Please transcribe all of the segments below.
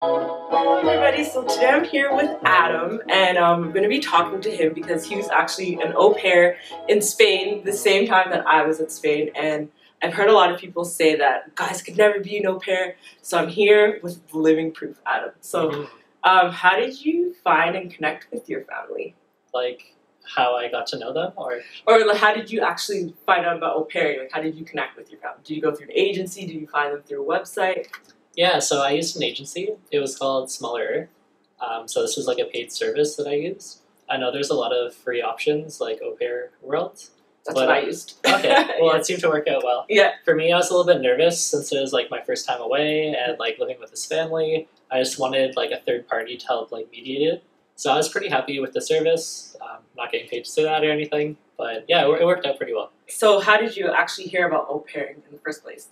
Hello everybody, so today I'm here with Adam and I'm going to be talking to him because he was actually an au pair in Spain the same time that I was in Spain, and I've heard a lot of people say that guys could never be an au pair, so I'm here with living proof, Adam. So how did you find and connect with your family? Like how I got to know them, or like, how did you actually find out about au pairing? Like, how did you connect with your family? Did you go through an agency? Did you find them through a website? yeah, so I used an agency. It was called Smaller Earth. So this was like a paid service that I used. I know there's a lot of free options like Au Pair World. That's what I used. Okay, well, Yeah. it seemed to work out well. Yeah. For me, I was a little bit nervous since it was like my first time away and like living with his family. I just wanted like a third party to help like mediate it. So I was pretty happy with the service. Not getting paid to say that or anything, but yeah, it worked out pretty well. So how did you actually hear about au pairing in the first place?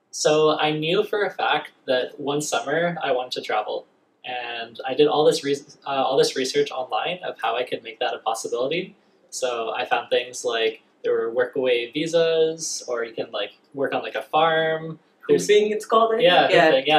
So I knew for a fact that one summer I wanted to travel, and I did all this research online of how I could make that a possibility. So I found things like there were workaway visas, or you can like work on like a farm. Hooping, it's called. Yeah.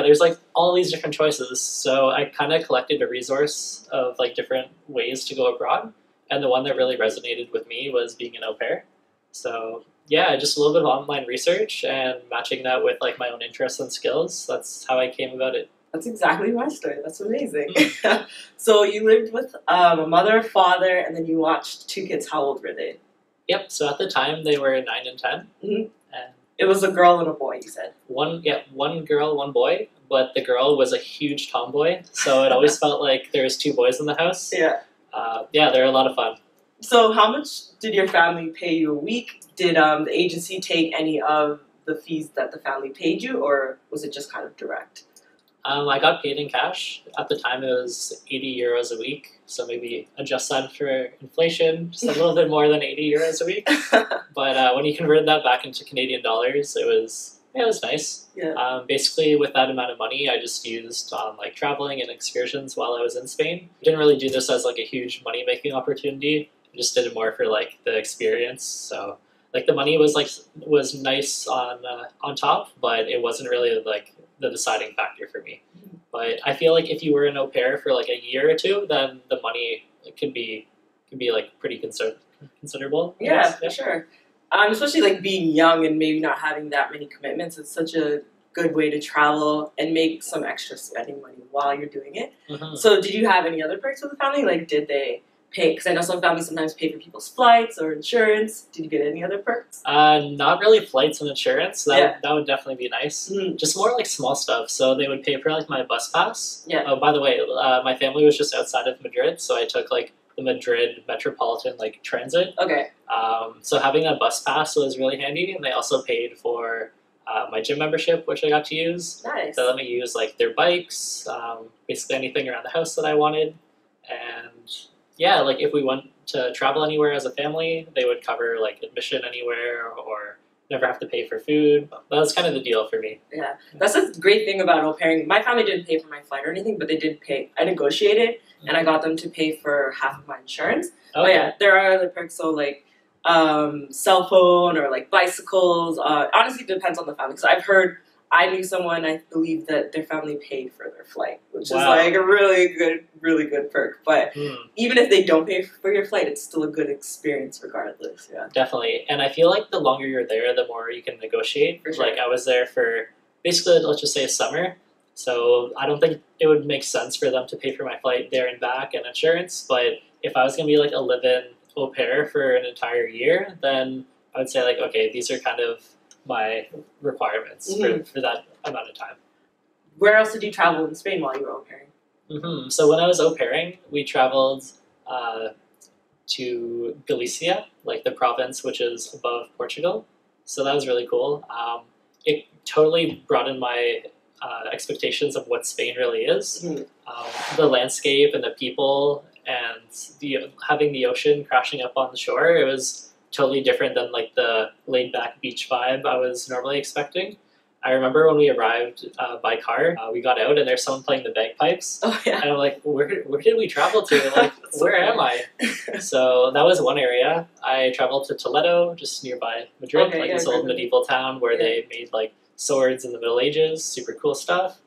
There's like all these different choices. So I kind of collected a resource of like different ways to go abroad, and the one that really resonated with me was being an au pair. So yeah, just a little bit of online research and matching that with like my own interests and skills. That's how I came about it. That's exactly my story. That's amazing. So you lived with a mother, father, and then you watched two kids. How old were they? Yep. So at the time they were 9 and 10, Mm-hmm. and It was a girl and a boy, you said. one girl, one boy. But the girl was a huge tomboy, so it always felt like there was two boys in the house. Yeah. Yeah, they were a lot of fun. So how much did your family pay you a week? Did the agency take any of the fees that the family paid you, or was it just kind of direct? I got paid in cash. At the time, it was 80 euros a week. So maybe adjust that for inflation, just a little bit more than 80 euros a week. But when you converted that back into Canadian dollars, it was nice. Yeah. Basically, with that amount of money, I just used on like traveling and excursions while I was in Spain. Didn't really do this as like a huge money making opportunity. I just did it more for like the experience. So like the money was nice on top, but it wasn't really like the deciding factor for me. But I feel like if you were an au pair for like a year or two, then the money could be like pretty considerable. I Yeah, guess. for sure. Especially like being young and maybe not having that many commitments. It's such a good way to travel and make some extra spending money while you're doing it. Mhm. So did you have any other perks with the family? Like, did they pay? Because I know some families sometimes pay for people's flights or insurance. Did you get any other perks? Not really flights and insurance. Yeah. That would definitely be nice. Mm. Just more like small stuff. So they would pay for like my bus pass. Yeah. Oh, by the way, my family was just outside of Madrid, so I took like the Madrid Metropolitan like transit. Okay. So having a bus pass was really handy, and they also paid for my gym membership, which I got to use. Nice. They let me use like their bikes, basically anything around the house that I wanted, and yeah, like if we went to travel anywhere as a family, they would cover like admission anywhere or never have to pay for food. That was kind of the deal for me. Yeah, that's a great thing about au pairing. My family didn't pay for my flight or anything, but they did pay. I negotiated, and I got them to pay for half of my insurance. But Okay. yeah, there are other perks, so like cell phone or like bicycles. Honestly, it depends on the family. So I knew someone, I believe that their family paid for their flight, which Wow. is like a really good perk. But even if they don't pay for your flight, it's still a good experience regardless. Yeah. Definitely. And I feel like the longer you're there, the more you can negotiate. For sure. Like I was there for basically, let's just say a summer. So I don't think it would make sense for them to pay for my flight there and back and insurance. But if I was going to be like a live-in au pair for an entire year, then I would say like, okay, these are kind of my requirements for that amount of time. Where else did you travel in Spain while you were au pairing? So when I was au pairing, we traveled to Galicia, like the province which is above Portugal. So that was really cool. It totally broadened my expectations of what Spain really is. The landscape and the people and having the ocean crashing up on the shore, it was totally different than like the laid-back beach vibe I was normally expecting. I remember when we arrived by car, we got out and there's someone playing the bagpipes. Oh yeah. And I'm like, where did we travel to? Like, where am I? So that was one area. I traveled to Toledo, just nearby Madrid, Okay, like yeah, this I've old heard of it. medieval town where they made like swords in the Middle Ages, super cool stuff.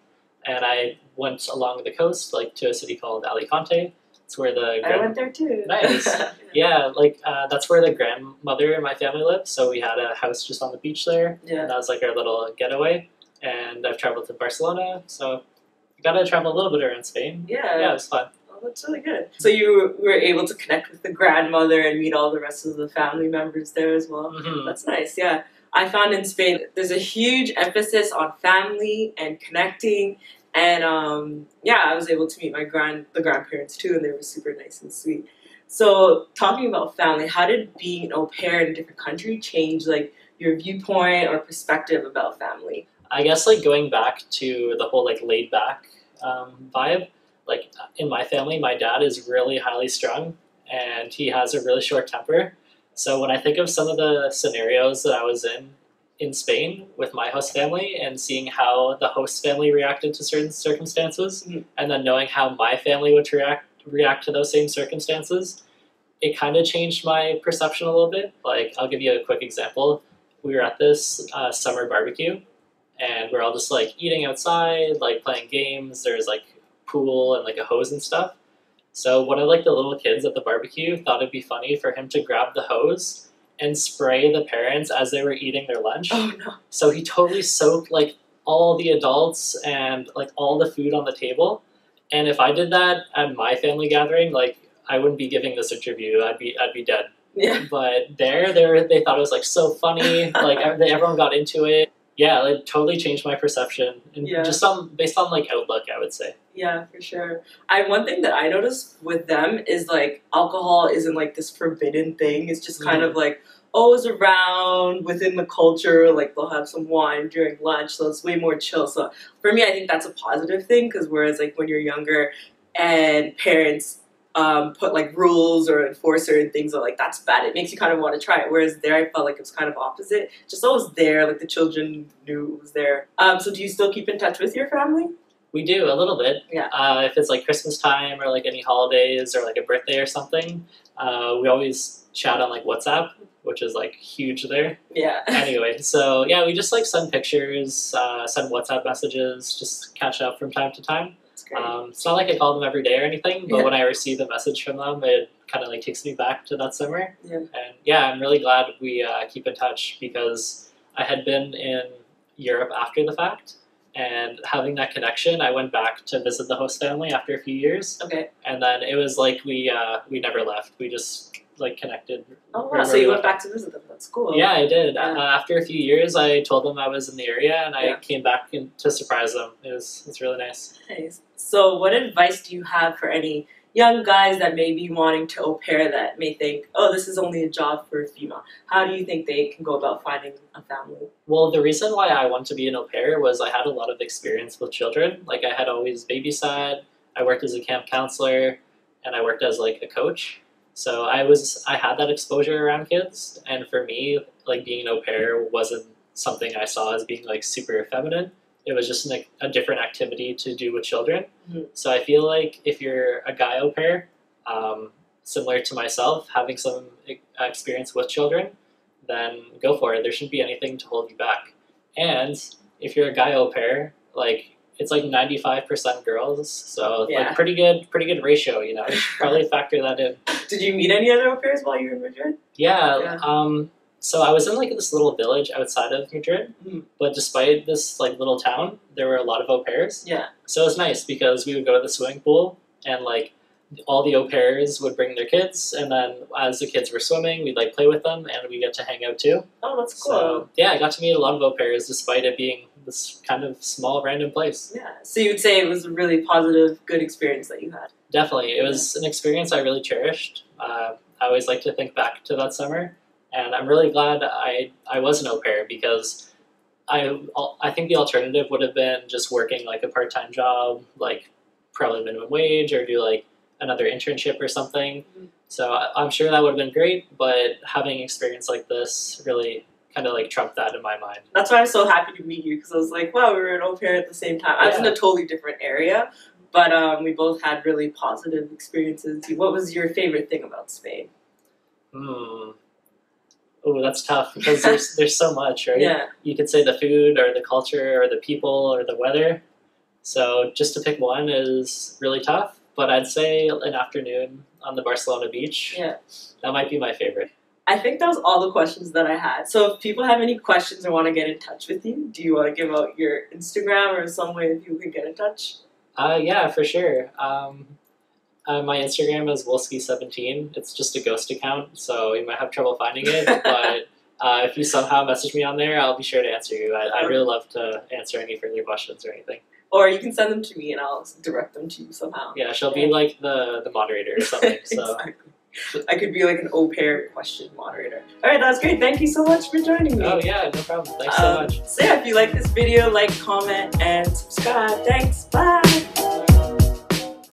And I went along the coast, like to a city called Alicante. It's where I went there too. Nice. Yeah, like that's where the grandmother in my family lived. So we had a house just on the beach there. Yeah. And that was like our little getaway. And I've traveled to Barcelona, so you gotta travel a little bit around Spain. Yeah. It was fun. Oh, that's really good. So you were able to connect with the grandmother and meet all the rest of the family members there as well. Mm-hmm. That's nice. Yeah. I found in Spain there's a huge emphasis on family and connecting. And I was able to meet the grandparents too, and they were super nice and sweet. So talking about family, how did being an au pair in a different country change like your viewpoint or perspective about family? I guess like going back to the whole like laid back vibe, like in my family, my dad is really highly strung and he has a really short temper. So when I think of some of the scenarios that I was in Spain with my host family and seeing how the host family reacted to certain circumstances, and then knowing how my family would react to those same circumstances, it kind of changed my perception a little bit. Like, I'll give you a quick example. We were at this summer barbecue, and we're all just like eating outside, like playing games. There's like pool and like a hose and stuff. So one of like the little kids at the barbecue thought it'd be funny for him to grab the hose and spray the parents as they were eating their lunch. Oh no. So he totally soaked like all the adults and like all the food on the table. And if I did that at my family gathering, like I wouldn't be giving this interview. I'd be dead. Yeah. But they thought it was like so funny. Like everyone got into it. Yeah, it totally changed my perception, and just based on like outlook, I would say. Yeah, for sure. One thing that I noticed with them is like alcohol isn't like this forbidden thing. It's just kind of like always around within the culture. Like they'll have some wine during lunch, so it's way more chill. So for me, I think that's a positive thing because whereas like when you're younger and parents put like rules or enforce certain things, or like that's bad, it makes you kind of want to try it. Whereas there, I felt like it was kind of opposite. Just always there, like the children knew it was there. So do you still keep in touch with your family? We do a little bit. Yeah. If it's like Christmas time or like any holidays or like a birthday or something, we always chat on like WhatsApp, which is like huge there. Yeah. Anyway, so yeah, we just like send pictures, send WhatsApp messages, just catch up from time to time. It's not like I call them every day or anything, but when I receive a message from them, it kind of like takes me back to that summer. Yeah. And yeah, I'm really glad we keep in touch because I had been in Europe after the fact, and having that connection, I went back to visit the host family after a few years. Okay. And then it was like we never left. We just like connected. Oh wow! So you went back to visit them. That's cool. Yeah, I did. Yeah. After a few years, I told them I was in the area, and I came back to surprise them. It's really nice. Nice. So, what advice do you have for any young guys that may be wanting to au pair that may think, oh, this is only a job for a female? How do you think they can go about finding a family? Well, the reason why I wanted to be an au pair was I had a lot of experience with children. Like I had always babysat. I worked as a camp counselor, and I worked as like a coach. So I had that exposure around kids, and for me, like being an au pair wasn't something I saw as being like super feminine. It was just like a different activity to do with children. Mm-hmm. So I feel like if you're a guy au pair, similar to myself, having some experience with children, then go for it. There shouldn't be anything to hold you back. And if you're a guy au pair, like it's like 95% girls, so like pretty good ratio. You know, you should probably factor that in. Did you meet any other au pairs while you were in Madrid? Yeah. So I was in like this little village outside of Madrid, but despite this like little town, there were a lot of au pairs. Yeah. So it was nice because we would go to the swimming pool and like all the au pairs would bring their kids, and then as the kids were swimming, we'd like play with them and we get to hang out too. Oh, that's cool. So yeah, I got to meet a lot of au pairs despite it being this kind of small random place. Yeah. So you'd say it was a really positive, good experience that you had? Definitely. It was an experience I really cherished. I always like to think back to that summer. And I'm really glad I was an au pair because I think the alternative would have been just working like a part-time job, like probably minimum wage, or do like another internship or something. Mm-hmm. So I'm sure that would have been great, but having experience like this really kind of like trumped that in my mind. That's why I'm so happy to meet you, because I was like, wow, we were an au pair at the same time. I was in a totally different area, but we both had really positive experiences. What was your favorite thing about Spain? Oh, that's tough because there's so much, right? Yeah. You could say the food or the culture or the people or the weather. So just to pick one is really tough, but I'd say an afternoon on the Barcelona beach. Yeah. That might be my favorite. I think that was all the questions that I had. So if people have any questions or want to get in touch with you, do you want to give out your Instagram or some way that people can get in touch? Yeah, for sure. My Instagram is Wolski17. It's just a ghost account, so you might have trouble finding it. But if you somehow message me on there, I'll be sure to answer you. I'd really love to answer any further questions or anything. Or you can send them to me and I'll direct them to you somehow. Yeah, she'll be like the moderator or something. So. Exactly. I could be like an au pair question moderator. Alright, that was great. Thank you so much for joining me. Oh yeah, no problem. Thanks so much. So yeah, if you like this video, like, comment, and subscribe. Thanks. Bye.